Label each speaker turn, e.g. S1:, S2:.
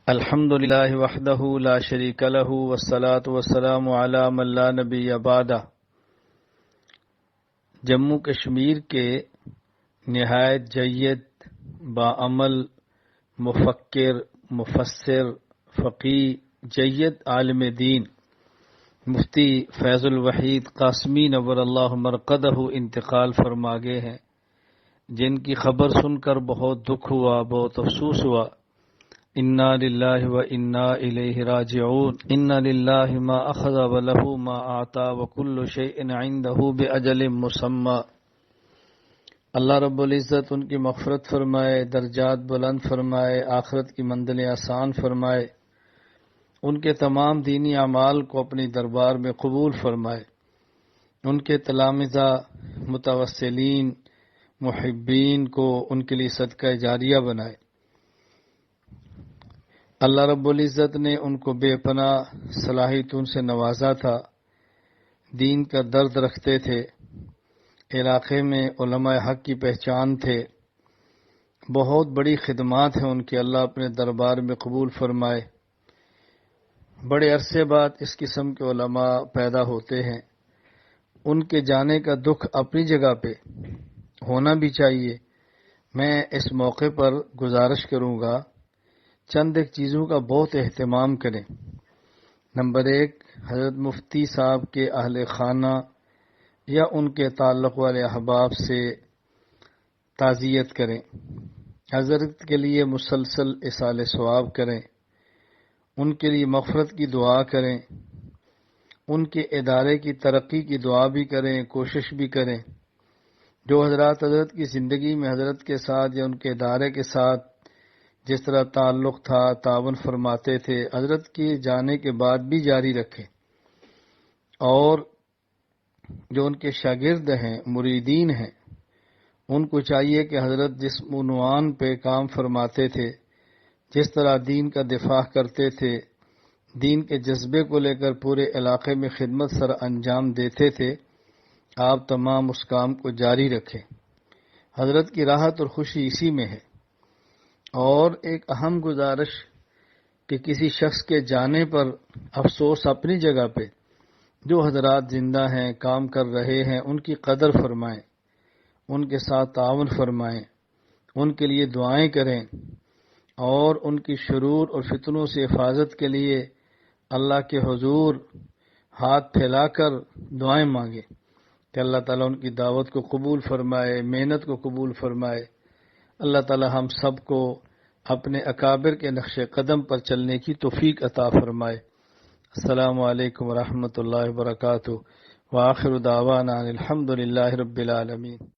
S1: الحمد للہ وحدہ لا شریک لہ والصلاة والسلام علی من لا نبی بعدہ۔ جموں کشمیر کے نہایت جید باعمل مفکر مفسر فقیہ جید عالم دین مفتی فیض الوحید قاسمی نور اللہ مرقدہ انتقال فرما گئے ہیں، جن کی خبر سن کر بہت دکھ ہوا، بہت افسوس ہوا۔ انا للہ و انا الیہ راجعون۔ انا للہ ما اخذ ولہ ما اعطى وکل شیء عنده باجل مسمى۔ اللہ رب العزت ان کی مغفرت فرمائے، درجات بلند فرمائے، آخرت کی منزلیں آسان فرمائے، ان کے تمام دینی اعمال کو اپنی دربار میں قبول فرمائے، ان کے تلامذہ متوسلین محبین کو ان کے لیے صدقہ جاریہ بنائے۔ اللہ رب العزت نے ان کو بے پناہ صلاحیتوں سے نوازا تھا، دین کا درد رکھتے تھے، علاقے میں علماء حق کی پہچان تھے، بہت بڑی خدمات ہیں ان کی، اللہ اپنے دربار میں قبول فرمائے۔ بڑے عرصے بعد اس قسم کے علماء پیدا ہوتے ہیں، ان کے جانے کا دکھ اپنی جگہ پہ ہونا بھی چاہیے۔ میں اس موقع پر گزارش کروں گا چند ایک چیزوں کا بہت اہتمام کریں۔ نمبر 1، حضرت مفتی صاحب کے اہل خانہ یا ان کے تعلق والے احباب سے تعزیت کریں، حضرت کے لیے مسلسل اصال ثواب کریں، ان کے لیے مغفرت کی دعا کریں، ان کے ادارے کی ترقی کی دعا بھی کریں، کوشش بھی کریں۔ جو حضرات حضرت کی زندگی میں حضرت کے ساتھ یا ان کے ادارے کے ساتھ جس طرح تعلق تھا، تعاون فرماتے تھے، حضرت کے جانے کے بعد بھی جاری رکھیں، اور جو ان کے شاگرد ہیں، مریدین ہیں، ان کو چاہیے کہ حضرت جس عنوان پہ کام فرماتے تھے، جس طرح دین کا دفاع کرتے تھے، دین کے جذبے کو لے کر پورے علاقے میں خدمت سر انجام دیتے تھے، آپ تمام اس کام کو جاری رکھیں۔ حضرت کی راحت اور خوشی اسی میں ہے۔ اور ایک اہم گزارش کہ کسی شخص کے جانے پر افسوس اپنی جگہ پہ، جو حضرات زندہ ہیں، کام کر رہے ہیں، ان کی قدر فرمائیں، ان کے ساتھ تعاون فرمائیں، ان کے لیے دعائیں کریں، اور ان کی شرور اور فتنوں سے حفاظت کے لیے اللہ کے حضور ہاتھ پھیلا کر دعائیں مانگیں کہ اللہ تعالیٰ ان کی دعوت کو قبول فرمائے، محنت کو قبول فرمائے۔ اللہ تعالیٰ ہم سب کو اپنے اکابر کے نقش قدم پر چلنے کی توفیق عطا فرمائے۔ السلام علیکم ورحمۃ اللہ وبرکاتہ، وآخر دعوانا الحمد للہ رب العالمین۔